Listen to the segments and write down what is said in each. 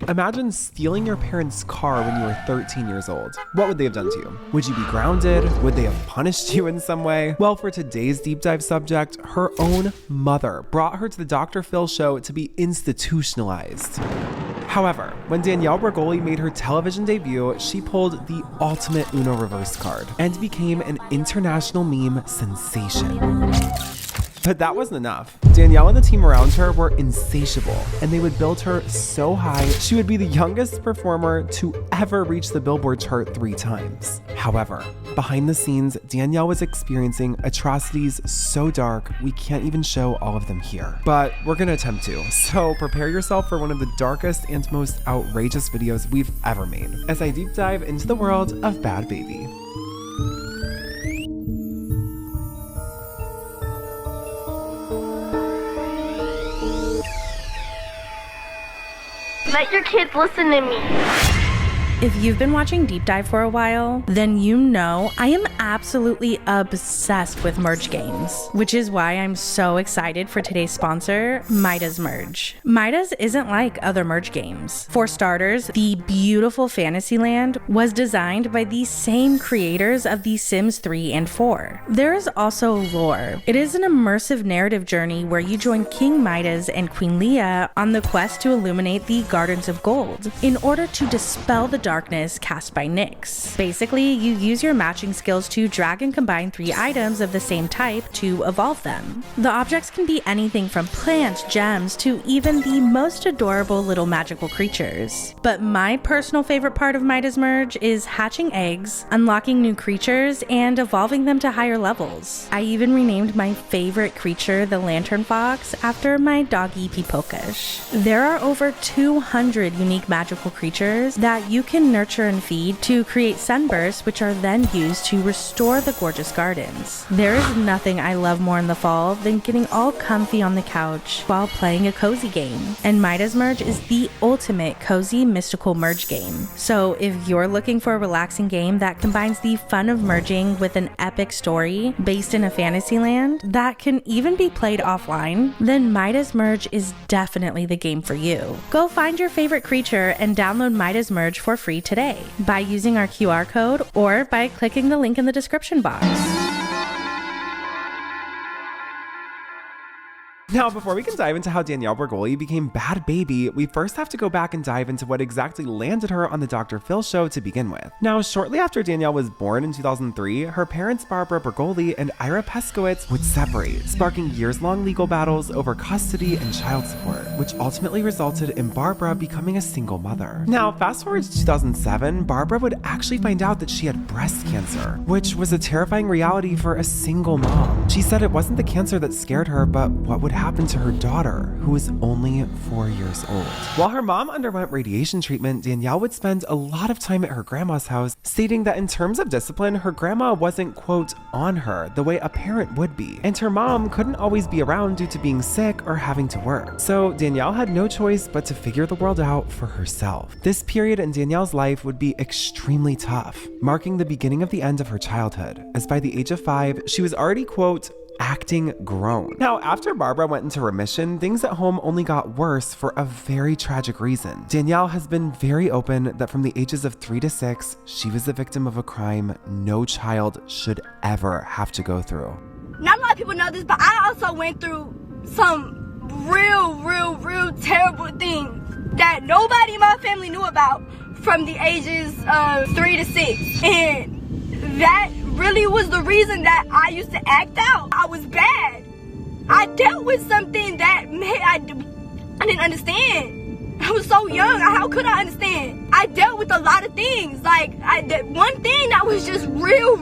Imagine stealing your parents' car when you were 13 years old. What would they have done to you? Would you be grounded? Would they have punished you in some way? Well, for today's deep dive subject, her own mother brought her to the Dr. Phil show to be institutionalized. However, when Danielle Bregoli made her television debut, she pulled the ultimate Uno reverse card and became an international meme sensation. But that wasn't enough. Danielle and the team around her were insatiable, and they would build her so high, she would be the youngest performer to ever reach the Billboard chart 3 times. However, behind the scenes, Danielle was experiencing atrocities so dark, we can't even show all of them here. But we're gonna attempt to, so prepare yourself for one of the darkest and most outrageous videos we've ever made, as I deep dive into the world of Bhad Bhabie. Let your kids listen to me. If you've been watching Deep Dive for a while, then you know I am absolutely obsessed with merge games, which is why I'm so excited for today's sponsor, Midas Merge. Midas isn't like other merge games. For starters, the beautiful Fantasyland was designed by the same creators of The Sims 3 and 4. There is also lore. It is an immersive narrative journey where you join King Midas and Queen Leah on the quest to illuminate the Gardens of Gold in order to dispel the darkness cast by Nyx. Basically, you use your matching skills to drag and combine 3 items of the same type to evolve them. The objects can be anything from plants, gems, to even the most adorable little magical creatures. But my personal favorite part of Midas Merge is hatching eggs, unlocking new creatures, and evolving them to higher levels. I even renamed my favorite creature, the Lantern Fox, after my doggy Pipokash. There are over 200 unique magical creatures that you can nurture and feed to create sunbursts, which are then used to restore the gorgeous gardens. There is nothing I love more in the fall than getting all comfy on the couch while playing a cozy game. And Midas Merge is the ultimate cozy mystical merge game. So if you're looking for a relaxing game that combines the fun of merging with an epic story based in a fantasy land that can even be played offline, then Midas Merge is definitely the game for you. Go find your favorite creature and download Midas Merge for free today by using our QR code or by clicking the link in the description box. Now, before we can dive into how Danielle Bregoli became Bhad Bhabie, we first have to go back and dive into what exactly landed her on the Dr. Phil show to begin with. Now, shortly after Danielle was born in 2003, her parents Barbara Bregoli and Ira Peskowitz would separate, sparking years-long legal battles over custody and child support, which ultimately resulted in Barbara becoming a single mother. Now, fast forward to 2007, Barbara would actually find out that she had breast cancer, which was a terrifying reality for a single mom. She said it wasn't the cancer that scared her, but what would happened to her daughter, who was only 4 years old. While her mom underwent radiation treatment, Danielle would spend a lot of time at her grandma's house, stating that in terms of discipline, her grandma wasn't, quote, on her the way a parent would be, and her mom couldn't always be around due to being sick or having to work. So Danielle had no choice but to figure the world out for herself. This period in Danielle's life would be extremely tough, marking the beginning of the end of her childhood, as by the age of 5, she was already, quote, acting grown. Now, after Barbara went into remission, things at home only got worse for a very tragic reason. Danielle has been very open that from the ages of 3 to 6, she was the victim of a crime no child should ever have to go through. Not a lot of people know this, but I also went through some real terrible things that nobody in my family knew about from the ages of 3 to 6. And that really was the reason that I used to act out. I was bad. I dealt with something that I didn't understand. I was so young. How could I understand? I dealt with a lot of things. Like, one thing that was just real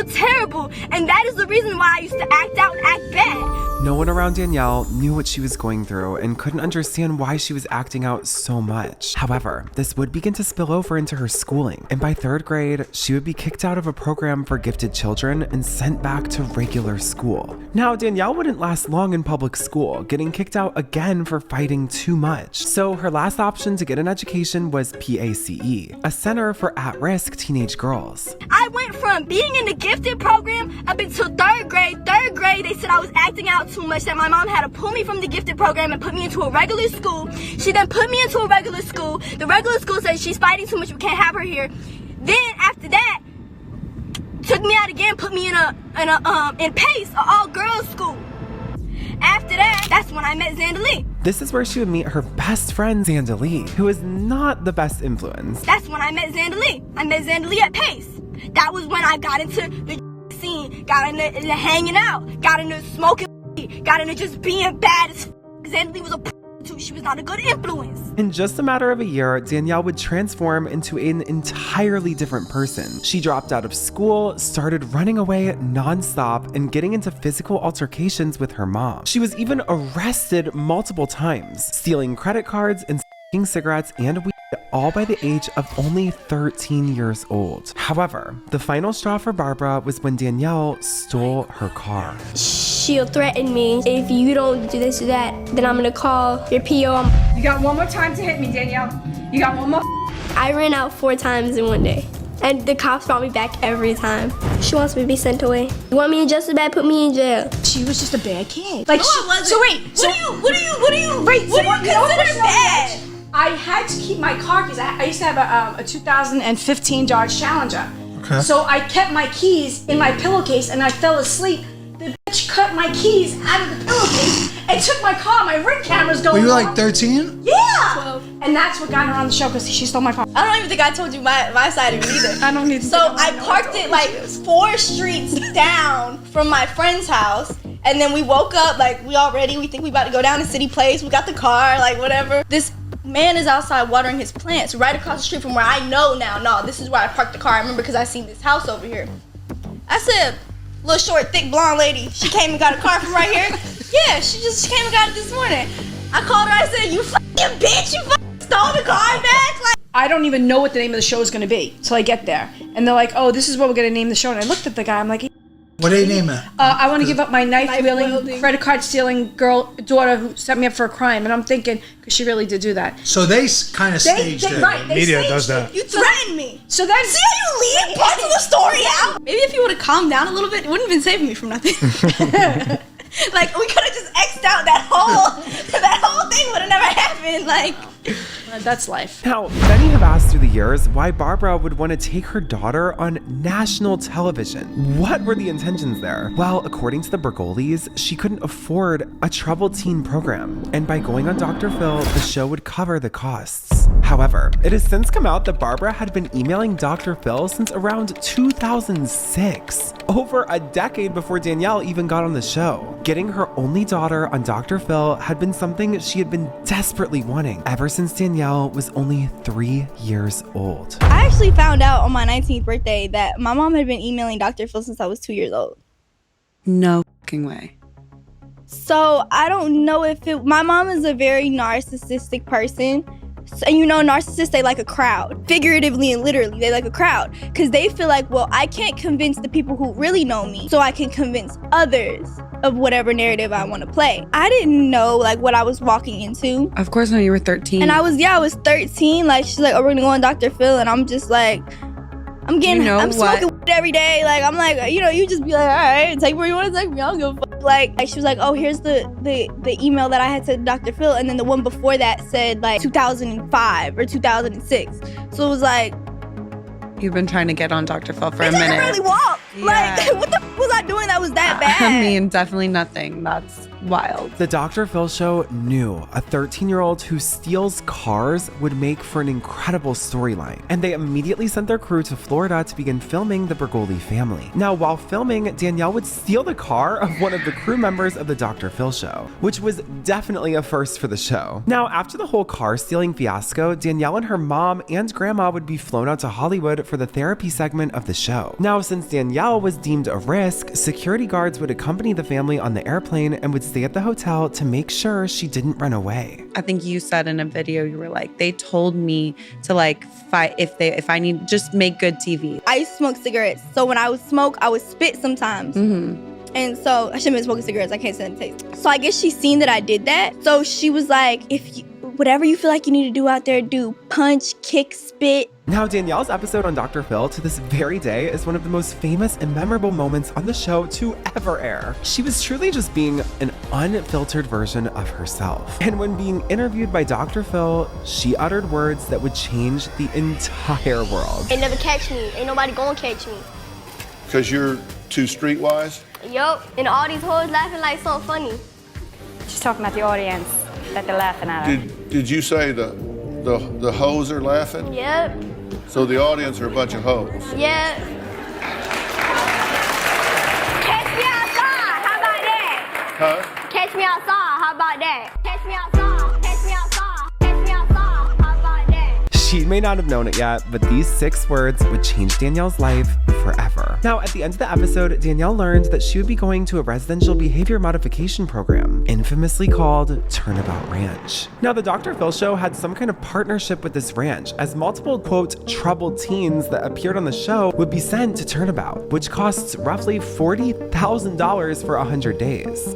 terrible. And that is the reason why I used to act out and act bad. No one around Danielle knew what she was going through and couldn't understand why she was acting out so much. However, this would begin to spill over into her schooling, and by 3rd grade, she would be kicked out of a program for gifted children and sent back to regular school. Now, Danielle wouldn't last long in public school, getting kicked out again for fighting too much. So her last option to get an education was PACE, a center for at-risk teenage girls. I went from being in the gifted program up until 3rd grade. 3rd grade, they said I was acting out too much that my mom had to pull me from the gifted program and put me into a regular school. She then put me into a regular school. The regular school said she's fighting too much, we can't have her here. Then after that, took me out again, put me in PACE, an all-girls school. After that, that's when I met Zandalee. This is where she would meet her best friend, Zandalee, who is not the best influence. That's when I met Zandalee. I met Zandalee at PACE. That was when I got into the scene, got into hanging out, got into smoking, got into just being bad as Zandalee was a too. She was not a good influence. In just a matter of a year, Danielle would transform into an entirely different person. She dropped out of school, started running away nonstop, and getting into physical altercations with her mom. She was even arrested multiple times, stealing credit cards and smoking cigarettes and weed, all by the age of only 13 years old. However, the final straw for Barbara was when Danielle stole her car. She'll threaten me. If you don't do this or that, then I'm gonna call your PO. You got one more time to hit me, Danielle. You got one more. I ran out 4 times in one day. And the cops brought me back every time. She wants me to be sent away. You want me just as bad, put me in jail. She was just a bad kid. Like, no, I wasn't. So wait, What do you consider bad? I had to keep my car keys. I used to have a 2015 Dodge Challenger. Okay. So I kept my keys in my pillowcase and I fell asleep. The bitch cut my keys out of the pillowcase and took my car. My ring camera's going off. Were you off. like 13? Yeah. 12. And that's what got her on the show because she stole my car. I don't even think I told you my side of it either. I don't need to. So I parked it like 4 streets down from my friend's house. And then we woke up, like, we all ready. We think we about to go down to City Place. We got the car, like, whatever. This man is outside watering his plants right across the street from where I know now. No, this is where I parked the car. I remember because I seen this house over here. I said, little short, thick, blonde lady. She came and got a car from right here. Yeah, she came and got it this morning. I called her. I said, you fucking bitch, you fucking stole the car back. Like, I don't even know what the name of the show is going to be till I get there. And they're like, oh, this is what we're going to name the show. And I looked at the guy. I'm like, what do you name it? I want to give up my knife-wielding, credit card-stealing daughter who set me up for a crime. And I'm thinking, because she really did do that. So they kind of staged it. Right, Media does that. you threatened me. So then, See how you leave parts of the story out? Maybe if you would have calmed down a little bit, it wouldn't have been saving me from nothing. Like, we could have just X'd out that whole thing would have never happened. Like, that's life. Now, many have asked through the years why Barbara would want to take her daughter on national television. What were the intentions there? Well, according to the Bergolis, she couldn't afford a troubled teen program, and by going on Dr. Phil, the show would cover the costs. However, it has since come out that Barbara had been emailing Dr. Phil since around 2006, over a decade before Danielle even got on the show. Getting her only daughter on Dr. Phil had been something she had been desperately wanting ever since Danielle was only 3 years old. I actually found out on my 19th birthday that my mom had been emailing Dr. Phil since I was 2 years old. No fucking way. So I don't know if my mom is a very narcissistic person. And you know, narcissists, they like a crowd. Figuratively and literally, they like a crowd. Because they feel like, well, I can't convince the people who really know me, so I can convince others of whatever narrative I want to play. I didn't know, like, what I was walking into. Of course not, you were 13. And I was 13. Like, she's like, oh, we're gonna go on Dr. Phil. And I'm just like, I'm smoking weed every day. Like, I'm like, you know, you just be like, all right, take where you want to take me. I don't give a fuck. Like, she was like, oh, here's the email that I had to Dr. Phil. And then the one before that said, like, 2005 or 2006. So it was like, you've been trying to get on Dr. Phil for a minute. I barely walk. Yeah. Like, what the fuck was I doing that was that bad? I mean, definitely nothing. That's wild. The Dr. Phil show knew a 13-year-old who steals cars would make for an incredible storyline, and they immediately sent their crew to Florida to begin filming the Bergoli family. Now, while filming, Danielle would steal the car of one of the crew members of the Dr. Phil show, which was definitely a first for the show. Now, after the whole car stealing fiasco, Danielle and her mom and grandma would be flown out to Hollywood for the therapy segment of the show. Now, since Danielle was deemed a risk, security guards would accompany the family on the airplane and would stay at the hotel to make sure she didn't run away. I think you said in a video, you were like, they told me to like fight if I need, just make good TV. I used to smoke cigarettes. So when I would smoke, I would spit sometimes. Mm-hmm. And so I shouldn't have been smoking cigarettes. I can't stand the taste. So I guess she seen that I did that. So she was like, whatever you feel like you need to do out there, do. Punch, kick, spit. Now, Danielle's episode on Dr. Phil to this very day is one of the most famous and memorable moments on the show to ever air. She was truly just being an unfiltered version of herself. And when being interviewed by Dr. Phil, she uttered words that would change the entire world. They never catch me. Ain't nobody gonna catch me. Because you're too streetwise? Yup. And all these hoes laughing like something funny. She's talking about the audience, that they're laughing at her. Did you say the hoes are laughing? Yep. So the audience are a bunch of hoes? Yep. Catch me outside. How about that? Huh? Catch me outside. How about that? Catch me outside. Catch me outside. Catch me outside. How about that? She may not have known it yet, but these 6 words would change Danielle's life forever. Now, at the end of the episode, Danielle learned that she would be going to a residential behavior modification program, infamously called Turnabout Ranch. Now, the Dr. Phil show had some kind of partnership with this ranch, as multiple, quote, troubled teens that appeared on the show would be sent to Turnabout, which costs roughly $40,000 for 100 days.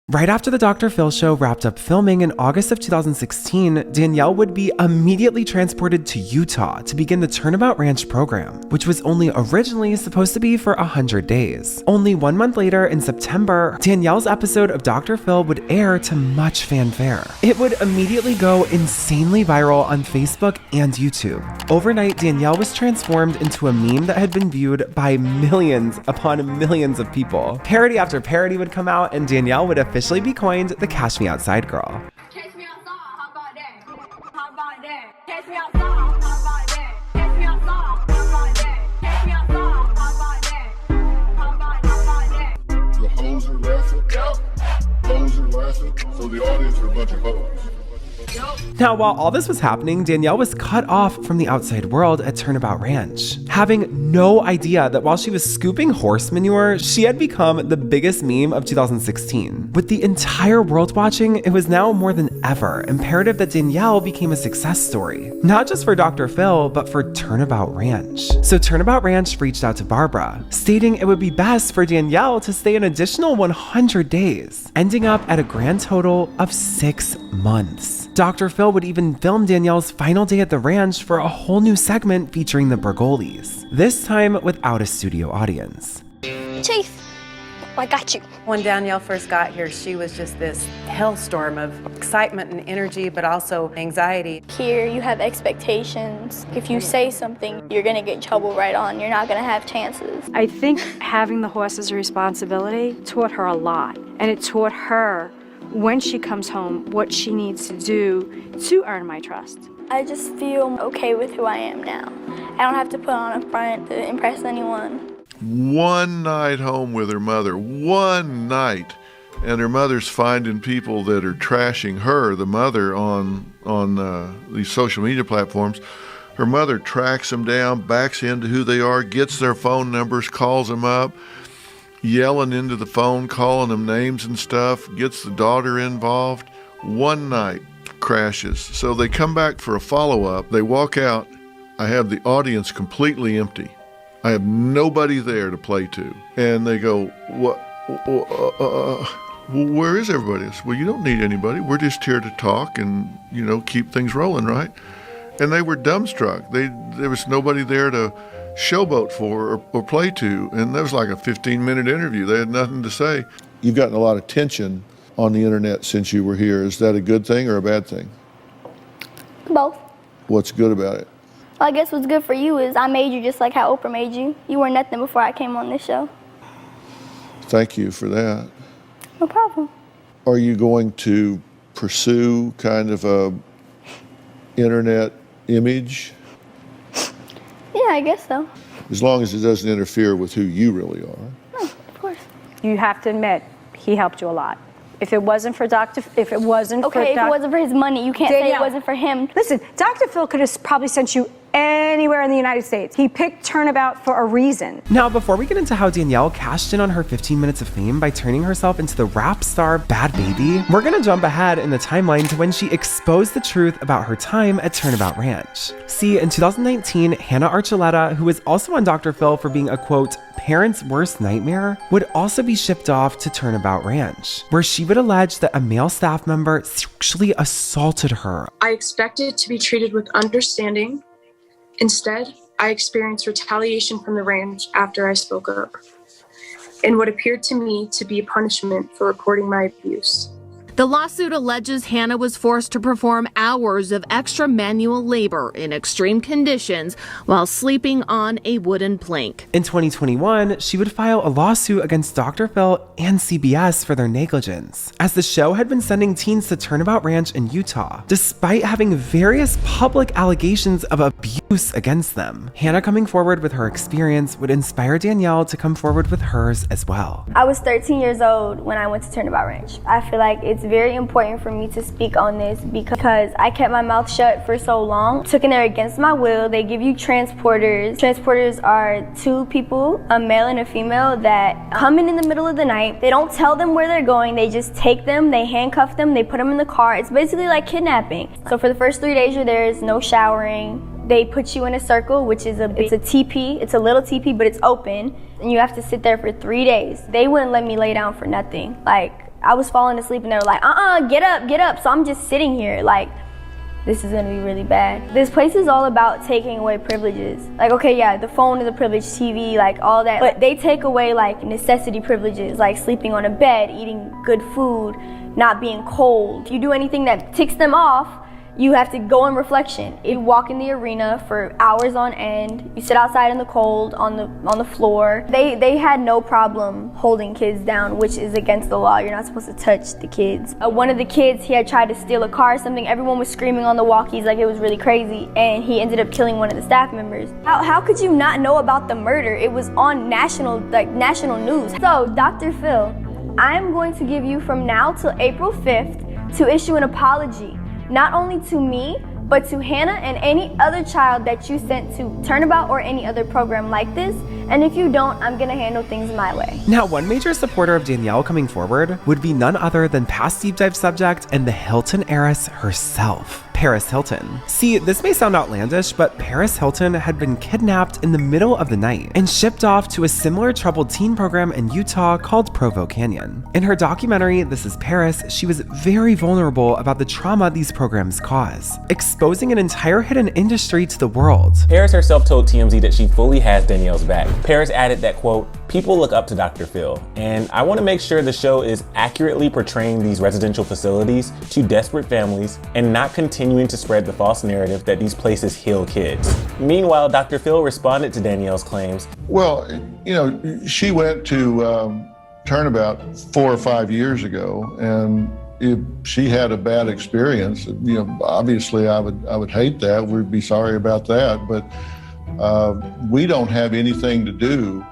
Right after the Dr. Phil show wrapped up filming in August of 2016, Danielle would be immediately transported to Utah to begin the Turnabout Ranch program, which was only originally supposed to be for 100 days. Only 1 month later, in September, Danielle's episode of Dr. Phil would air to much fanfare. It would immediately go insanely viral on Facebook and YouTube. Overnight, Danielle was transformed into a meme that had been viewed by millions upon millions of people. Parody after parody would come out, and Danielle would officially be coined the Cash Me Outside girl. Catch me outside. How about that? How about that? Catch me outside. How about that? Catch me outside. How about that? Catch me outside. How about that? How about that? The hoes are laughing? Yep. Hoes are laughing? So the audience are a bunch of hoes? Now, while all this was happening, Danielle was cut off from the outside world at Turnabout Ranch, having no idea that while she was scooping horse manure, she had become the biggest meme of 2016. With the entire world watching, it was now more than ever imperative that Danielle became a success story, not just for Dr. Phil, but for Turnabout Ranch. So Turnabout Ranch reached out to Barbara, stating it would be best for Danielle to stay an additional 100 days, ending up at a grand total of 6 months. Dr. Phil would even film Danielle's final day at the ranch for a whole new segment featuring the Bergolis, this time without a studio audience. Chase, I got you. When Danielle first got here, she was just this hellstorm of excitement and energy, but also anxiety. Here, you have expectations. If you say something, you're gonna get in trouble right on. You're not gonna have chances. I think having the horse as a responsibility taught her a lot, and it taught her when she comes home what she needs to do to earn my trust. I just feel okay with who I am now. I don't have to put on a front to impress anyone. One night home with her mother, one night, and her mother's finding people that are trashing her, the mother, on these social media platforms. Her mother tracks them down, backs into who they are, gets their phone numbers, calls them up, yelling into the phone, calling them names and stuff, gets the daughter involved. One night, crashes. So they come back for a follow-up. They walk out. I have the audience completely empty. I have nobody there to play to. And they go, "What? Where is everybody?" I said, "Well, you don't need anybody. We're just here to talk and, keep things rolling, right?" And they were dumbstruck. There was nobody there to showboat for or play to. And that was like a 15-minute interview. They had nothing to say. You've gotten a lot of attention on the internet since you were here. Is that a good thing or a bad thing? Both. What's good about it? Well, I guess what's good for you is I made you just like how Oprah made you. You were nothing before I came on this show. Thank you for that. No problem. Are you going to pursue kind of a internet image? Yeah, I guess so. As long as it doesn't interfere with who you really are. No, of course. You have to admit, he helped you a lot. If it wasn't for if it wasn't for his money, you can't say it wasn't for him. Listen, Dr. Phil could have probably sent you anywhere in the United States. He picked Turnabout for a reason. Now, before we get into how Danielle cashed in on her 15 minutes of fame by turning herself into the rap star Bhad Bhabie, we're gonna jump ahead in the timeline to when she exposed the truth about her time at Turnabout Ranch. See, in 2019, Hannah Archuleta, who was also on Dr. Phil for being a quote, parent's worst nightmare, would also be shipped off to Turnabout Ranch, where she would allege that a male staff member sexually assaulted her. I expected to be treated with understanding. Instead, I experienced retaliation from the ranch after I spoke up, in what appeared to me to be a punishment for reporting my abuse. The lawsuit alleges Hannah was forced to perform hours of extra manual labor in extreme conditions while sleeping on a wooden plank. In 2021, she would file a lawsuit against Dr. Phil and CBS for their negligence, as the show had been sending teens to Turnabout Ranch in Utah, despite having various public allegations of abuse against them. Hannah coming forward with her experience would inspire Danielle to come forward with hers as well. I was 13 years old when I went to Turnabout Ranch. I feel like it's very important for me to speak on this because I kept my mouth shut for so long. Took in there against my will. They give you transporters. Transporters are two people, a male and a female, that come in the middle of the night. They don't tell them where they're going. They just take them, they handcuff them, they put them in the car. It's basically like kidnapping. So for the first 3 days you're there, there's no showering. They put you in a circle, which is it's a teepee. It's a little teepee, but it's open. And you have to sit there for 3 days. They wouldn't let me lay down for nothing. Like, I was falling asleep and they were like, get up. So I'm just sitting here like, this is gonna be really bad. This place is all about taking away privileges. Like, okay, yeah, the phone is a privilege, TV, like all that. But they take away like necessity privileges, like sleeping on a bed, eating good food, not being cold. If you do anything that ticks them off, you have to go in reflection. You walk in the arena for hours on end. You sit outside in the cold on the floor. They had no problem holding kids down, which is against the law. You're not supposed to touch the kids. One of the kids, he had tried to steal a car or something. Everyone was screaming on the walkies like it was really crazy, and he ended up killing one of the staff members. How could you not know about the murder? It was on national news. So, Dr. Phil, I'm going to give you from now till April 5th to issue an apology. Not only to me, but to Hannah and any other child that you sent to Turnabout or any other program like this. And if you don't, I'm gonna handle things my way. Now, one major supporter of Danielle coming forward would be none other than past deep dive subject and the Hilton heiress herself, Paris Hilton. See, this may sound outlandish, but Paris Hilton had been kidnapped in the middle of the night and shipped off to a similar troubled teen program in Utah called Provo Canyon. In her documentary, This Is Paris, she was very vulnerable about the trauma these programs cause, exposing an entire hidden industry to the world. Paris herself told TMZ that she fully has Danielle's back. Paris added that, quote, people look up to Dr. Phil, and I want to make sure the show is accurately portraying these residential facilities to desperate families and not continuing to spread the false narrative that these places heal kids. Meanwhile, Dr. Phil responded to Danielle's claims. Well, you know, she went to Turnabout 4 or 5 years ago, and if she had a bad experience, you know, obviously I would hate that. We'd be sorry about that, but we don't have anything to do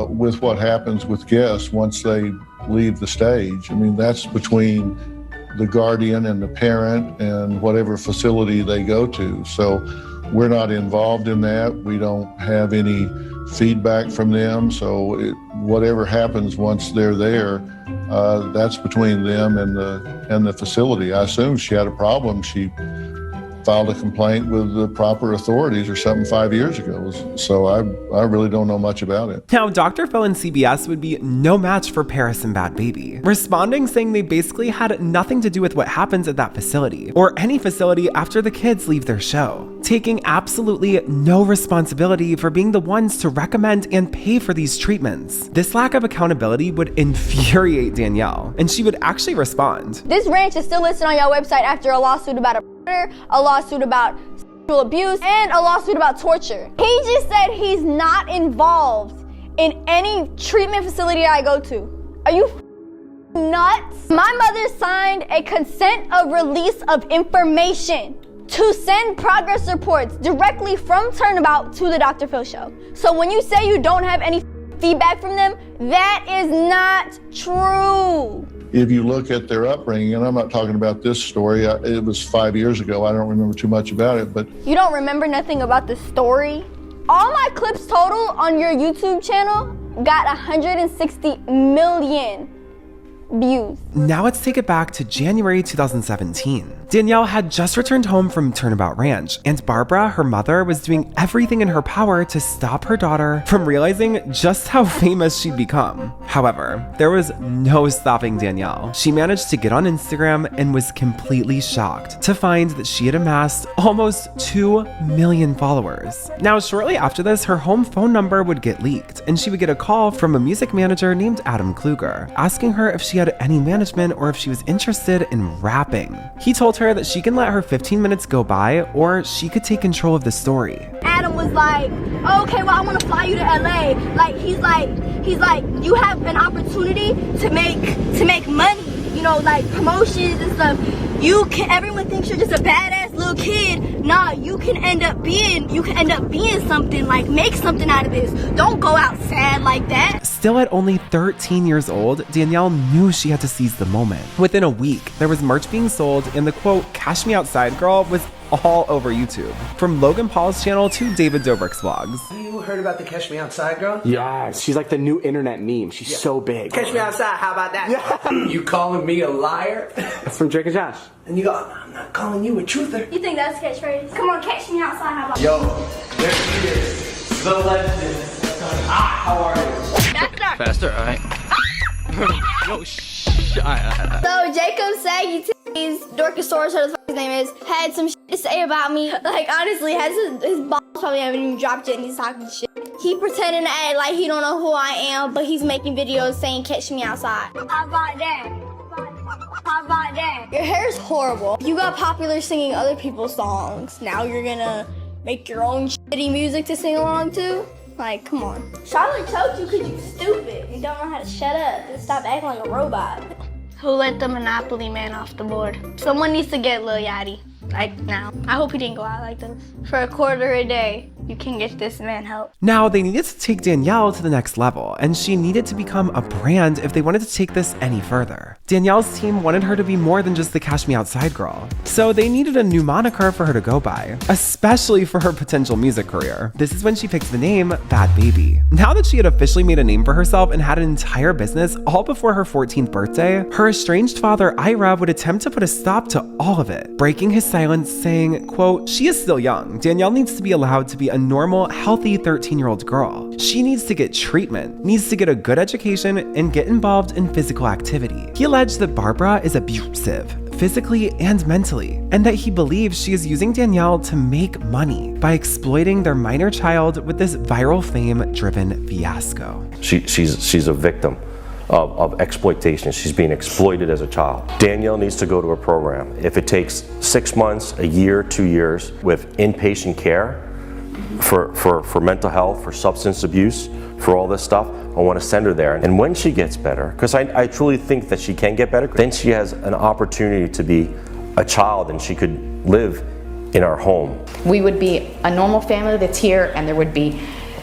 with what happens with guests once they leave the stage. I mean, that's between the guardian and the parent and whatever facility they go to. So we're not involved in that. We don't have any feedback from them. So whatever happens once they're there, that's between them and the facility. I assume she had a problem. She filed a complaint with the proper authorities or something 5 years ago. So I really don't know much about it. Now, Dr. Phil and CBS would be no match for Paris and Bhad Bhabie, responding saying they basically had nothing to do with what happens at that facility or any facility after the kids leave their show, taking absolutely no responsibility for being the ones to recommend and pay for these treatments. This lack of accountability would infuriate Danielle, and she would actually respond. This ranch is still listed on your website after a lawsuit about a lawsuit about sexual abuse, and a lawsuit about torture. He just said he's not involved in any treatment facility that I go to. Are you nuts? My mother signed a consent of release of information to send progress reports directly from Turnabout to the Dr. Phil show. So when you say you don't have any feedback from them, that is not true. school. If you look at their upbringing, and I'm not talking about this story, it was 5 years ago. I don't remember too much about it, but... You don't remember nothing about the story? All my clips total on your YouTube channel got 160 million views. Now let's take it back to January 2017. Danielle had just returned home from Turnabout Ranch, and Barbara, her mother, was doing everything in her power to stop her daughter from realizing just how famous she'd become. However, there was no stopping Danielle. She managed to get on Instagram and was completely shocked to find that she had amassed almost 2 million followers. Now, shortly after this, her home phone number would get leaked, and she would get a call from a music manager named Adam Kluger, asking her if she had any management or if she was interested in rapping. He told her that she can let her 15 minutes go by or she could take control of the story. Adam was like, okay, well, I want to fly you to LA. Like, he's like, you have an opportunity to make money, you know, like promotions and stuff. Everyone thinks you're just a badass little kid. Nah, you can end up being something, like make something out of this. Don't go out sad like that. Still at only 13 years old, Danielle knew she had to seize the moment. Within a week, there was merch being sold and the quote, "Cash Me Outside Girl" was all over YouTube. From Logan Paul's channel to David Dobrik's vlogs. Have you heard about the Cash Me Outside girl? Yeah, she's like the new internet meme. She's so big. Cash Me Outside, how about that? Yeah. You calling me a liar? It's from Drake and Josh. And you go, I'm not calling you a truther. You think that's a catchphrase? Come on, catch me outside, how about Yo, there she is. The legend. How are you? Faster, alright. Yo, So Jacob Saggy, Dorkosaurus, whatever the fuck his name is, had some shit to say about me. Like, honestly, his balls probably haven't even dropped yet and he's talking shit. He pretending to act like he don't know who I am, but he's making videos saying catch me outside. How about that? How about that? Your hair's horrible. You got popular singing other people's songs. Now you're gonna make your own shitty music to sing along to? Like, come on. Charlotte told you because you stupid. You don't know how to shut up and stop acting like a robot. Who let the Monopoly man off the board? Someone needs to get Lil Yachty. Like, now. I hope he didn't go out like this. For $1/4 a day, you can get this man help. Now, they needed to take Danielle to the next level, and she needed to become a brand if they wanted to take this any further. Danielle's team wanted her to be more than just the Cash Me Outside girl, so they needed a new moniker for her to go by, especially for her potential music career. This is when she picked the name Bhad Bhabie. Now that she had officially made a name for herself and had an entire business all before her 14th birthday, her estranged father Ira would attempt to put a stop to all of it, breaking his silence, saying, quote, "She is still young. Danielle needs to be allowed to be a normal, healthy 13-year-old girl. She needs to get treatment, needs to get a good education, and get involved in physical activity." He alleged that Barbara is abusive, physically and mentally, and that he believes she is using Danielle to make money by exploiting their minor child with this viral fame-driven fiasco. She's a victim of exploitation. She's being exploited as a child. Danielle needs to go to a program. If it takes 6 months, a year, 2 years with inpatient care for mental health, for substance abuse, for all this stuff, I want to send her there. And when she gets better, because I truly think that she can get better, then she has an opportunity to be a child and she could live in our home. We would be a normal family that's here, and there would be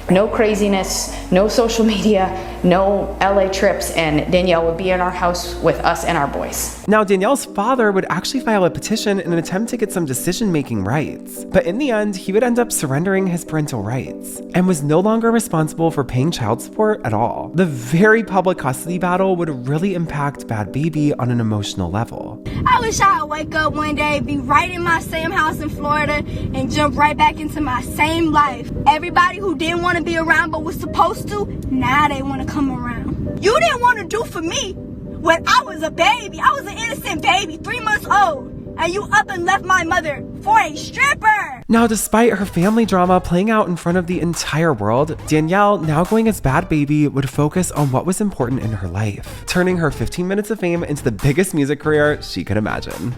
no craziness, no social media, no LA trips, and Danielle would be in our house with us and our boys. Now, Danielle's father would actually file a petition in an attempt to get some decision-making rights. But in the end, he would end up surrendering his parental rights and was no longer responsible for paying child support at all. The very public custody battle would really impact Bhad Bhabie on an emotional level. I wish I would wake up one day, be right in my same house in Florida, and jump right back into my same life. Everybody who didn't want to be around but was supposed to, now they want to come around. You didn't want to do for me when I was a baby. I was an innocent baby, 3 months old, and you up and left my mother for a stripper. Now, despite her family drama playing out in front of the entire world, Danielle, now going as Bhad Bhabie, would focus on what was important in her life, turning her 15 minutes of fame into the biggest music career she could imagine.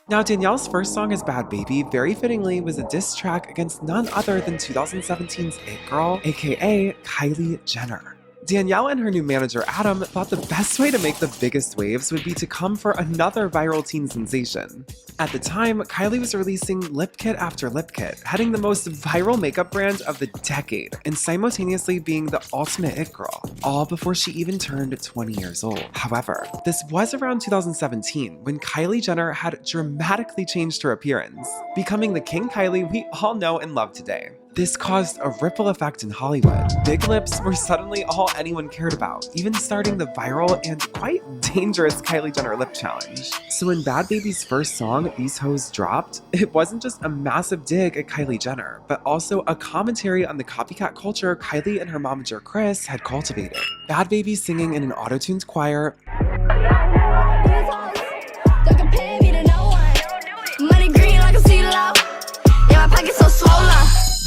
Now, Danielle's first song as Bhad Bhabie, very fittingly, was a diss track against none other than 2017's It Girl, aka Kylie Jenner. Danielle and her new manager Adam thought the best way to make the biggest waves would be to come for another viral teen sensation. At the time, Kylie was releasing lip kit after lip kit, heading the most viral makeup brand of the decade, and simultaneously being the ultimate it girl, all before she even turned 20 years old. However, this was around 2017 when Kylie Jenner had dramatically changed her appearance, becoming the King Kylie we all know and love today. This caused a ripple effect in Hollywood. Big lips were suddenly all anyone cared about, even starting the viral and quite dangerous Kylie Jenner lip challenge. So when Bhad Bhabie's first song, These Hoes, dropped, it wasn't just a massive dig at Kylie Jenner, but also a commentary on the copycat culture Kylie and her momager Chris had cultivated. Bhad Bhabie singing in an auto-tuned choir,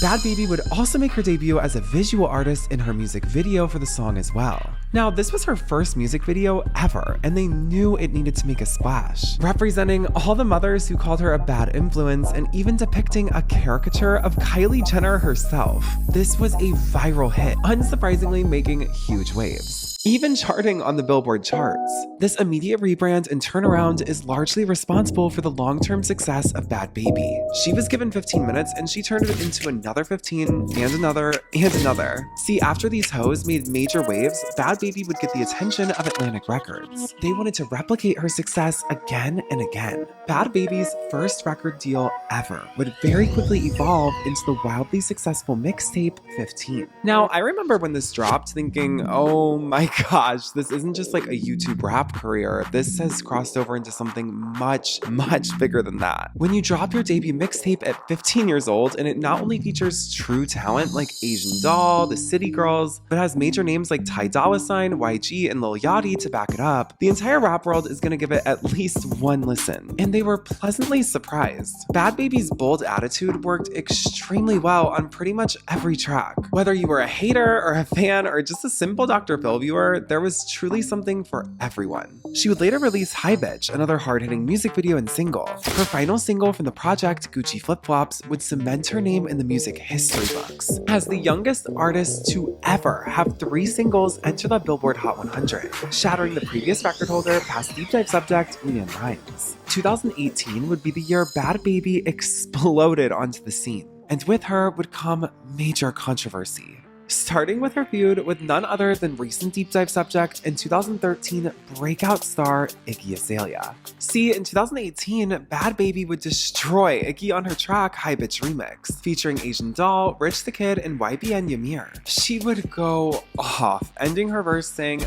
Bhad Bhabie would also make her debut as a visual artist in her music video for the song as well. Now, this was her first music video ever, and they knew it needed to make a splash, representing all the mothers who called her a bad influence and even depicting a caricature of Kylie Jenner herself. This was a viral hit, unsurprisingly making huge waves, even charting on the Billboard charts. This immediate rebrand and turnaround is largely responsible for the long-term success of Bhad Bhabie. She was given 15 minutes and she turned it into another 15 and another and another. See, after These Hoes made major waves, Bhad Bhabie would get the attention of Atlantic Records. They wanted to replicate her success again and again. Bhad Bhabie's first record deal ever would very quickly evolve into the wildly successful mixtape 15. Now, I remember when this dropped thinking, oh my gosh, this isn't just like a YouTube rap career. This has crossed over into something much, much bigger than that. When you drop your debut mixtape at 15 years old and it not only features true talent like Asian Doll, the City Girls, but has major names like Ty Dolla $ign, YG, and Lil Yachty to back it up, the entire rap world is gonna give it at least one listen. And they were pleasantly surprised. Bhad Bhabie's bold attitude worked extremely well on pretty much every track. Whether you were a hater or a fan or just a simple Dr. Phil viewer, there was truly something for everyone. She would later release Hi Bitch, another hard-hitting music video and single. Her final single from the project, Gucci Flip Flops, would cement her name in the music history books as the youngest artist to ever have 3 singles enter the Billboard Hot 100, shattering the previous record holder past Deep Dive subject LeAnn Rimes. 2018 would be the year Bhad Bhabie exploded onto the scene, and with her would come major controversy. Starting with her feud with none other than recent Deep Dive subject and 2013 breakout star Iggy Azalea. See, in 2018, Bhad Bhabie would destroy Iggy on her track Hi Bitch Remix, featuring Asian Doll, Rich the Kid, and YBN Ymir. She would go off, ending her verse saying,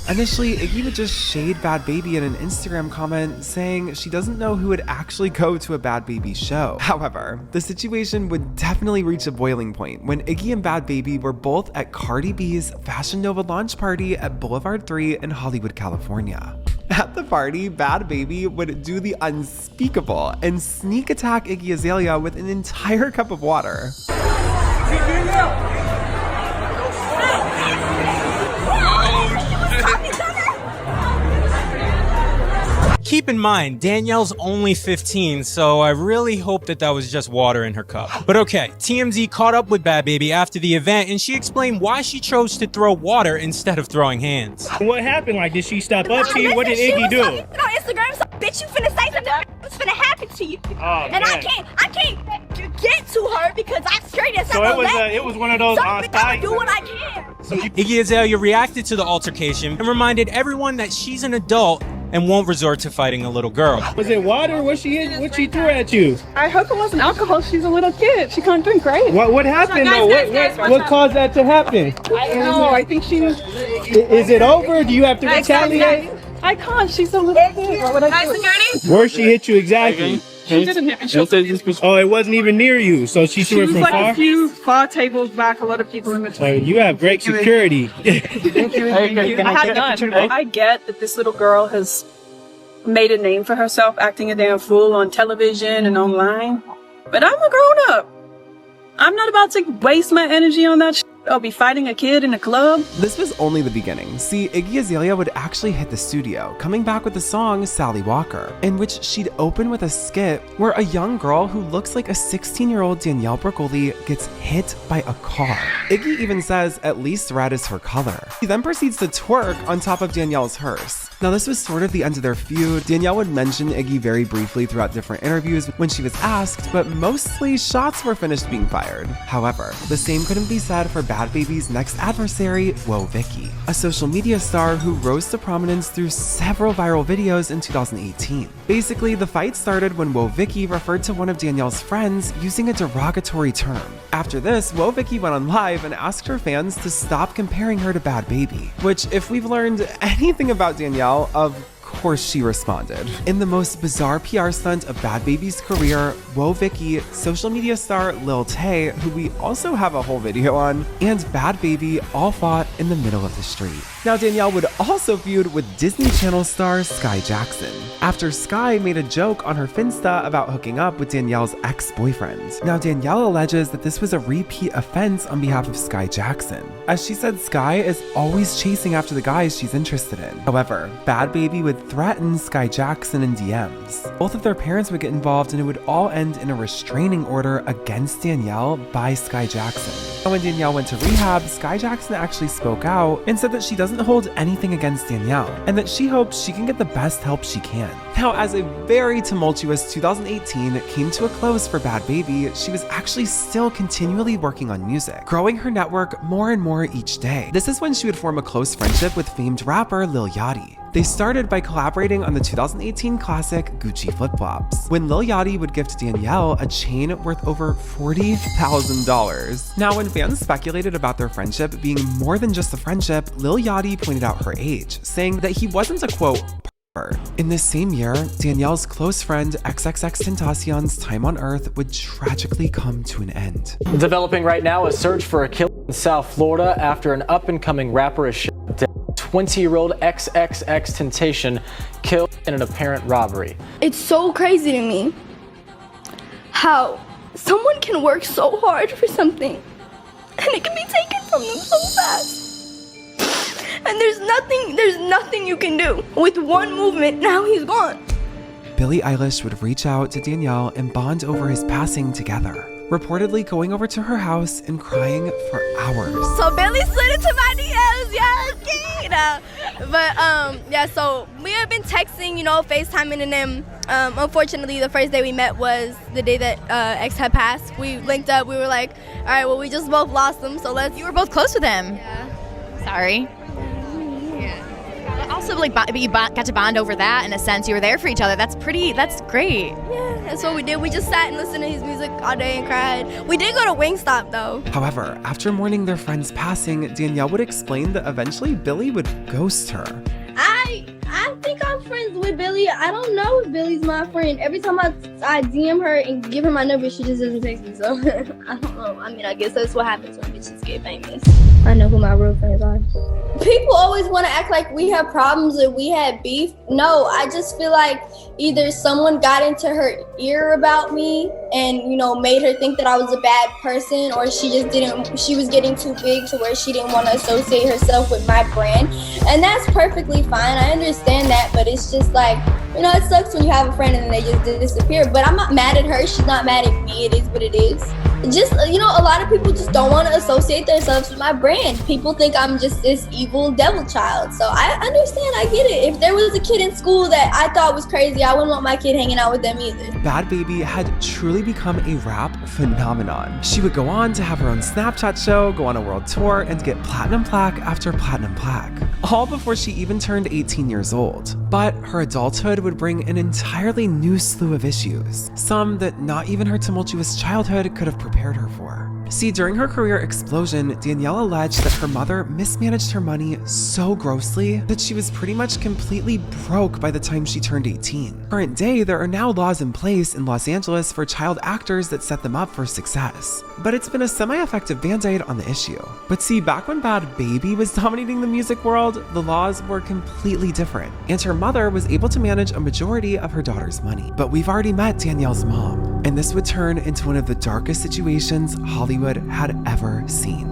initially, Iggy would just shade Bhad Bhabie in an Instagram comment saying she doesn't know who would actually go to a Bhad Bhabie show. However, the situation would definitely reach a boiling point when Iggy and Bhad Bhabie were both at Cardi B's Fashion Nova launch party at Boulevard 3 in Hollywood, California. At the party, Bhad Bhabie would do the unspeakable and sneak attack Iggy Azalea with an entire cup of water. Keep in mind, Danielle's only 15, so I really hope that was just water in her cup. But okay, TMZ caught up with Bhad Bhabie after the event, and she explained why she chose to throw water instead of throwing hands. What happened? Like, did she step up to you? What did Iggy do? On Instagram, so bitch, you finna say something that's finna happen to you. Oh, and man. I can't get to her because I straight as So it was one of those on I do what I can. Iggy Azalea reacted to the altercation and reminded everyone that she's an adult and won't resort to fighting a little girl. Was it water? What she threw at you? I hope it wasn't alcohol. She's a little kid. She can't drink great. What happened though? What caused that to happen? I don't know. I think she was... Is it over? Do you have to retaliate? I can't. She's a little kid. What would I do? Where she hit you exactly? She didn't hit me. Oh, it wasn't even near you, so she threw it from like far? a few far tables back, a lot of people in between. You have great security. Thank you. I had none. I get that this little girl has made a name for herself acting a damn fool on television and online, but I'm a grown up. I'm not about to waste my energy on that shit. I'll be fighting a kid in a club. This was only the beginning. See, Iggy Azalea would actually hit the studio, coming back with the song Sally Walker, in which she'd open with a skit where a young girl who looks like a 16-year-old Danielle Bregoli gets hit by a car. Iggy even says at least red is her color. He then proceeds to twerk on top of Danielle's hearse. Now this was sort of the end of their feud. Danielle would mention Iggy very briefly throughout different interviews when she was asked, but mostly shots were finished being fired. However, the same couldn't be said for Bhad Bhabie's next adversary, Woah Vicky, a social media star who rose to prominence through several viral videos in 2018. Basically, the fight started when Woah Vicky referred to one of Danielle's friends using a derogatory term. After this, Woah Vicky went on live and asked her fans to stop comparing her to Bhad Bhabie, which, if we've learned anything about Danielle, of course she responded. In the most bizarre PR stunt of Bhad Bhabie's career, Woah Vicky, social media star Lil Tay, who we also have a whole video on, and Bhad Bhabie all fought in the middle of the street. Now Danielle would also feud with Disney Channel star Sky Jackson, after Sky made a joke on her Finsta about hooking up with Danielle's ex-boyfriend. Now Danielle alleges that this was a repeat offense on behalf of Sky Jackson, as she said Sky is always chasing after the guys she's interested in. However, Bhad Bhabie would threaten Sky Jackson in DMs. Both of their parents would get involved and it would all end in a restraining order against Danielle by Sky Jackson. When Danielle went to rehab, Sky Jackson actually spoke out and said that she doesn't hold anything against Danielle and that she hopes she can get the best help she can. Now, as a very tumultuous 2018 came to a close for Bhad Bhabie, she was actually still continually working on music, growing her network more and more each day. This is when she would form a close friendship with famed rapper Lil Yachty. They started by collaborating on the 2018 classic Gucci flip-flops, when Lil Yachty would gift Danielle a chain worth over $40,000. Now, when fans speculated about their friendship being more than just a friendship, Lil Yachty pointed out her age, saying that he wasn't a quote, pervert. In this same year, Danielle's close friend XXXTentacion's time on Earth would tragically come to an end. Developing right now, a search for a killer in South Florida after an up-and-coming rapper is shot dead. 20-year-old XXXTentacion killed in an apparent robbery. It's so crazy to me how someone can work so hard for something and it can be taken from them so fast. And there's nothing you can do. With one movement, now he's gone. Billie Eilish would reach out to Danielle and bond over his passing together, reportedly going over to her house and crying for hours. So Billie slid into my DMs, yes, you know. But yeah, so we have been texting, you know, FaceTiming, and then unfortunately the first day we met was the day that X had passed. We linked up, we were like, all right, well, we just both lost him, so let's. You were both close with him. Yeah. Sorry. Also, like, you got to bond over that in a sense. You were there for each other. That's great. Yeah, that's what we did. We just sat and listened to his music all day and cried. We did go to Wingstop, though. However, after mourning their friend's passing, Danielle would explain that eventually Billie would ghost her. I think I'm friends with Billie. I don't know if Billie's my friend. Every time I DM her and give her my number, she just doesn't text me. So I don't know. I mean, I guess that's what happens when bitches get famous. I know who my real friends are. People always want to act like we have problems or we had beef. No, I just feel like either someone got into her ear about me and, you know, made her think that I was a bad person, or she was getting too big to where she didn't want to associate herself with my brand. And that's perfectly fine. I understand that, but it's just like, you know, it sucks when you have a friend and then they just disappear. But I'm not mad at her. She's not mad at me. It is what it is. Just, you know, a lot of people just don't want to associate themselves with my brand. People think I'm just this evil devil child. So I understand. I get it. If there was a kid in school that I thought was crazy, I wouldn't want my kid hanging out with them either. Bhad Bhabie had truly become a rap phenomenon. She would go on to have her own Snapchat show, go on a world tour, and get platinum plaque after platinum plaque, all before she even turned 18 years old. But her adulthood would bring an entirely new slew of issues, some that not even her tumultuous childhood could have prepared her for. See, during her career explosion, Danielle alleged that her mother mismanaged her money so grossly that she was pretty much completely broke by the time she turned 18. Current day, there are now laws in place in Los Angeles for child actors that set them up for success, but it's been a semi-effective band-aid on the issue. But see, back when Bhad Bhabie was dominating the music world, the laws were completely different, and her mother was able to manage a majority of her daughter's money. But we've already met Danielle's mom, and this would turn into one of the darkest situations Hollywood had ever seen.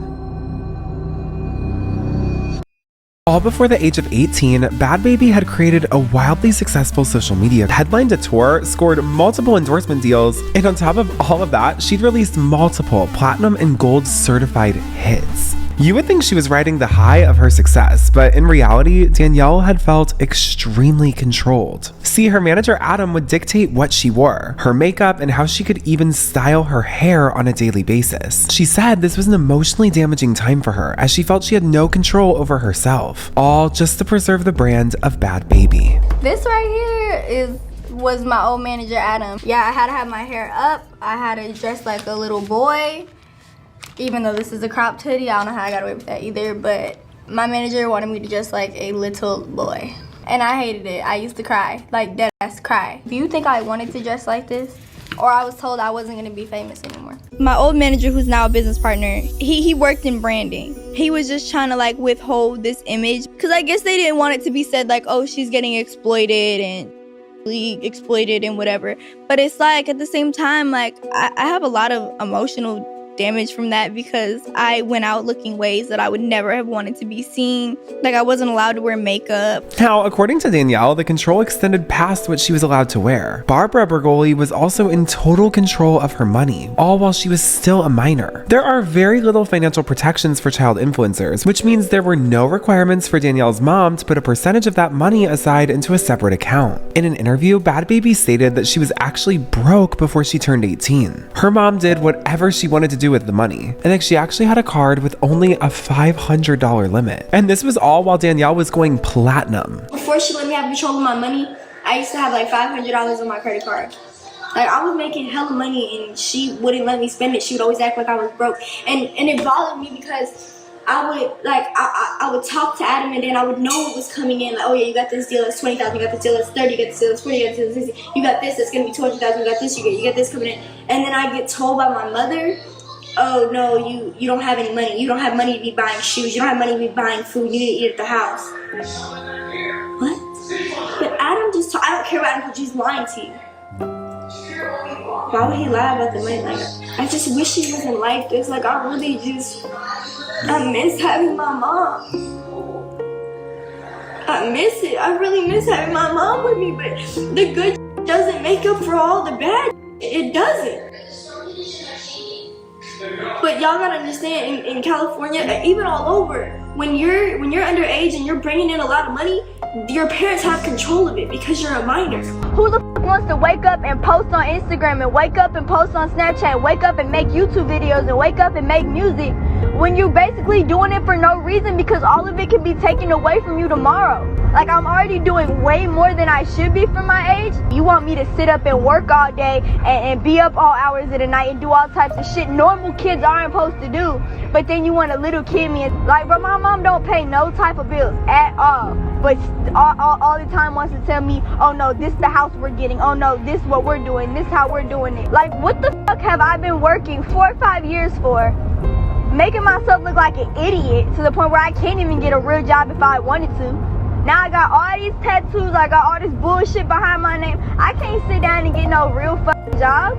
All before the age of 18, Bhad Bhabie had created a wildly successful social media, headlined a tour, scored multiple endorsement deals, and on top of all of that, she'd released multiple platinum and gold certified hits. You would think she was riding the high of her success, but in reality, Danielle had felt extremely controlled. See, her manager Adam would dictate what she wore, her makeup, and how she could even style her hair on a daily basis. She said this was an emotionally damaging time for her, as she felt she had no control over herself, all just to preserve the brand of Bhad Bhabie. This right here was my old manager Adam. Yeah, I had to have my hair up, I had to dress like a little boy. Even though this is a cropped hoodie, I don't know how I got away with that either, but my manager wanted me to dress like a little boy. And I hated it. I used to cry, like dead ass cry. Do you think I wanted to dress like this? Or I was told I wasn't gonna be famous anymore. My old manager, who's now a business partner, he worked in branding. He was just trying to like withhold this image, because I guess they didn't want it to be said like, oh, she's getting exploited and whatever. But it's like, at the same time, like I have a lot of emotional damage from that, because I went out looking ways that I would never have wanted to be seen. Like, I wasn't allowed to wear makeup. Now, according to Danielle, the control extended past what she was allowed to wear. Barbara Bergoli was also in total control of her money, all while she was still a minor. There are very little financial protections for child influencers, which means there were no requirements for Danielle's mom to put a percentage of that money aside into a separate account. In an interview, Bhad Bhabie stated that she was actually broke before she turned 18. Her mom did whatever she wanted to do with the money, and that she actually had a card with only a $500 limit. And this was all while Danielle was going platinum. Before she let me have control of my money, I used to have like $500 on my credit card. Like, I was making hella money and she wouldn't let me spend it. She would always act like I was broke. And it bothered me, because I would talk to Adam, and then I would know what was coming in. Like, oh yeah, you got this deal, it's 20,000. You got this deal, it's 30. You got this deal, it's 40. You got this deal, it's 60. You got this, it's gonna be 200,000. You got this, you get this coming in. And then I get told by my mother, oh no, you don't have any money. You don't have money to be buying shoes. You don't have money to be buying food. You need to eat at the house. What? But Adam just I don't care about Adam, because he's lying to you. Why would he lie about the money? Like, I just wish he wasn't like this. Like, I miss having my mom. I miss it. I really miss having my mom with me, but the good doesn't make up for all the bad. It doesn't. But y'all gotta understand, in California, even all over, when you're underage and you're bringing in a lot of money, your parents have control of it because you're a minor. Who the f wants to wake up and post on Instagram and wake up and post on Snapchat, wake up and make YouTube videos and wake up and make music when you're basically doing it for no reason, because all of it can be taken away from you tomorrow? Like, I'm already doing way more than I should be for my age. You want me to sit up and work all day and be up all hours of the night and do all types of shit normal kids aren't supposed to do, but then you want a little kid me and, like, bro, my mom don't pay no type of bills at all, but all the time wants to tell me, oh no, this the house we're getting, oh no, this what we're doing, this how we're doing it. Like, what the fuck have I been working 4 or 5 years for? Making myself look like an idiot to the point where I can't even get a real job if I wanted to. Now I got all these tattoos, I got all this bullshit behind my name. I can't sit down and get no real fucking job.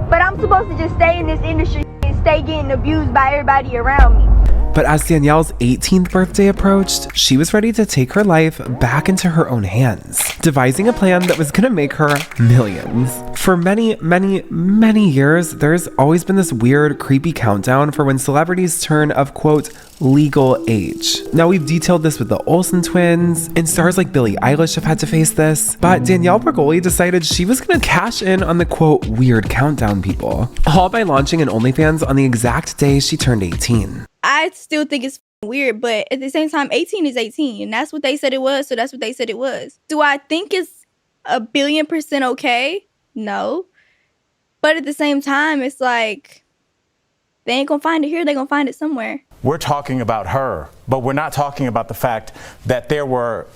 But I'm supposed to just stay in this industry and stay getting abused by everybody around me. But as Danielle's 18th birthday approached, she was ready to take her life back into her own hands, devising a plan that was gonna make her millions. For many, many, many years, there's always been this weird, creepy countdown for when celebrities turn of, quote, legal age. Now, we've detailed this with the Olsen twins, and stars like Billie Eilish have had to face this, but Danielle Bergoli decided she was gonna cash in on the, quote, weird countdown people, all by launching an OnlyFans on the exact day she turned 18. I still think it's weird, but at the same time, 18 is 18, and that's what they said it was, so that's what they said it was. Do I think it's 1,000,000,000% okay? No. But at the same time, it's like, they ain't gonna find it here, they gonna find it somewhere. We're talking about her, but we're not talking about the fact that there were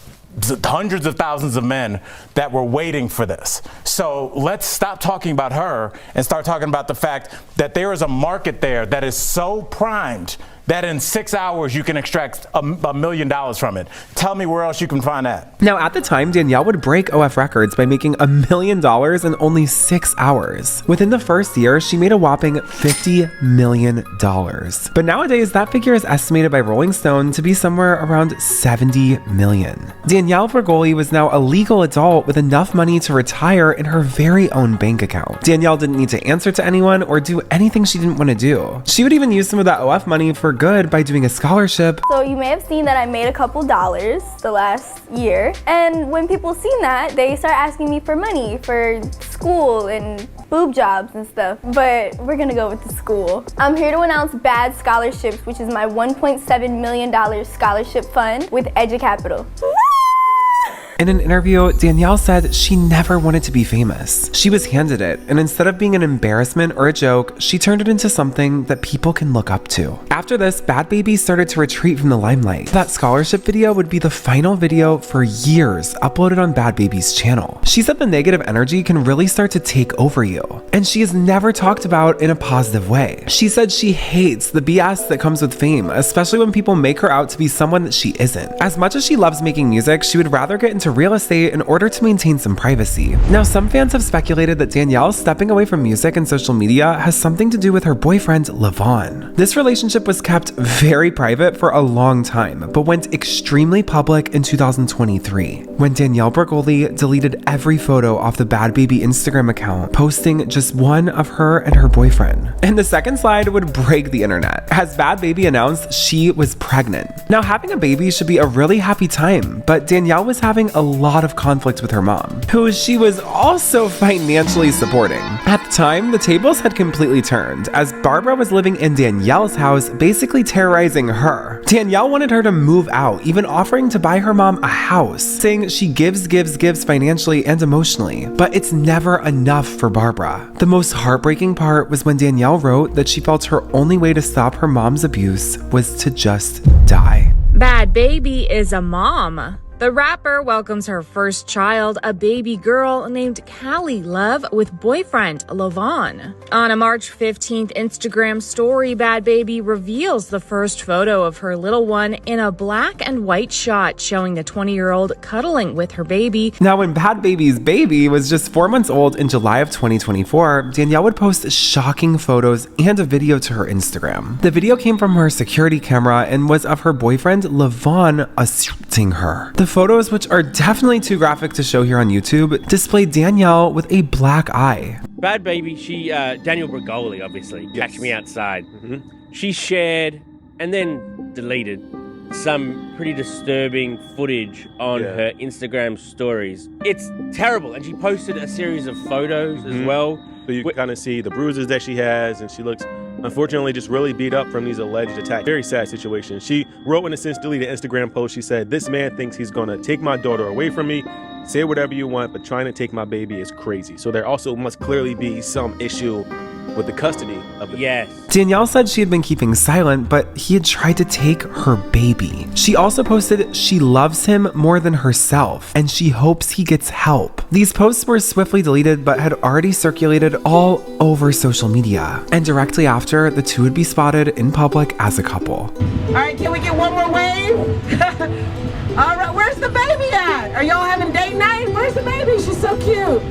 hundreds of thousands of men that were waiting for this. So let's stop talking about her and start talking about the fact that there is a market there that is so primed that in 6 hours you can extract $1 million from it. Tell me where else you can find that. Now, at the time, Danielle would break OF records by making $1 million in only 6 hours. Within the first year, she made a whopping $50 million. But nowadays, that figure is estimated by Rolling Stone to be somewhere around $70 million. Danielle Bregoli was now a legal adult with enough money to retire in her very own bank account. Danielle didn't need to answer to anyone or do anything she didn't want to do. She would even use some of that OF money for good by doing a scholarship. So you may have seen that I made a couple dollars the last year, and when people seen that, they start asking me for money for school and boob jobs and stuff, but we're gonna go with the school. I'm here to announce Bhad Scholarships, which is my $1.7 million scholarship fund with EduCapital. In an interview, Danielle said she never wanted to be famous. She was handed it, and instead of being an embarrassment or a joke, she turned it into something that people can look up to. After this, Bhad Bhabie started to retreat from the limelight. That scholarship video would be the final video for years uploaded on Bhad Bhabie's channel. She said the negative energy can really start to take over you, and she is never talked about in a positive way. She said she hates the BS that comes with fame, especially when people make her out to be someone that she isn't. As much as she loves making music, she would rather get into real estate in order to maintain some privacy. Now, some fans have speculated that Danielle stepping away from music and social media has something to do with her boyfriend, Levon. This relationship was kept very private for a long time, but went extremely public in 2023, when Danielle Bregoli deleted every photo off the Bhad Bhabie Instagram account, posting just one of her and her boyfriend. And the second slide would break the internet, as Bhad Bhabie announced she was pregnant. Now, having a baby should be a really happy time, but Danielle was having a lot of conflict with her mom, who she was also financially supporting. At the time, the tables had completely turned, as Barbara was living in Danielle's house, basically terrorizing her. Danielle wanted her to move out, even offering to buy her mom a house, saying she gives financially and emotionally, but it's never enough for Barbara. The most heartbreaking part was when Danielle wrote that she felt her only way to stop her mom's abuse was to just die. Bhad Bhabie is a mom. The rapper welcomes her first child, a baby girl named Callie Love, with boyfriend Levon. On a March 15th Instagram story, Bhad Bhabie reveals the first photo of her little one in a black and white shot showing the 20-year-old cuddling with her baby. Now, when Bhad Bhabie's baby was just 4 months old in July of 2024, Danielle would post shocking photos and a video to her Instagram. The video came from her security camera and was of her boyfriend Levon assaulting her. The photos, which are definitely too graphic to show here on YouTube, display Danielle with a black eye. Bhad Bhabie, she, Danielle Bregoli, obviously, Catch Me Outside. She shared and then deleted some pretty disturbing footage on her Instagram stories. It's terrible, and she posted a series of photos as well. So you can kind of see the bruises that she has, and she looks, unfortunately, just really beat up from these alleged attacks. Very sad situation. She wrote in a since deleted Instagram post, she said, "This man thinks he's gonna take my daughter away from me. Say whatever you want, but trying to take my baby is crazy." So there also must clearly be some issue with the custody of the Yes. Danielle said she had been keeping silent, but he had tried to take her baby. She also posted she loves him more than herself, and she hopes he gets help. These posts were swiftly deleted, but had already circulated all over social media. And directly after, the two would be spotted in public as a couple. All right, can we get one more wave? All right, where's the baby at? Are y'all having date night? Where's the baby? She's so cute.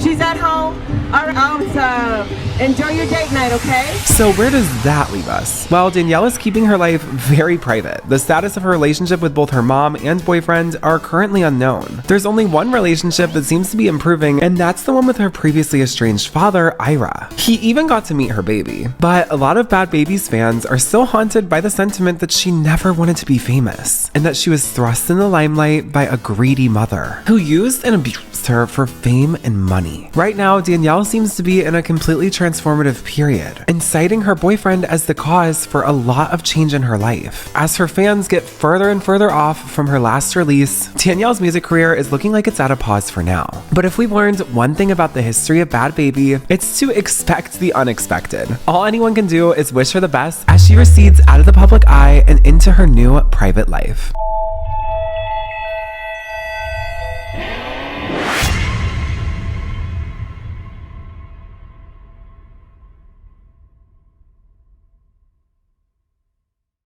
She's at home. All right, enjoy your date night, okay? So where does that leave us? Well, Danielle is keeping her life very private. The status of her relationship with both her mom and boyfriend are currently unknown. There's only one relationship that seems to be improving, and that's the one with her previously estranged father, Ira. He even got to meet her baby. But a lot of Bhad Bhabie's fans are still haunted by the sentiment that she never wanted to be famous, and that she was thrust in the limelight by a greedy mother who used and abused her for fame and money. Right now, Danielle seems to be in a completely transformative period, and citing her boyfriend as the cause for a lot of change in her life. As her fans get further and further off from her last release, Danielle's music career is looking like it's at a pause for now. But if we've learned one thing about the history of Bhad Bhabie, it's to expect the unexpected. All anyone can do is wish her the best as she recedes out of the public eye and into her new private life.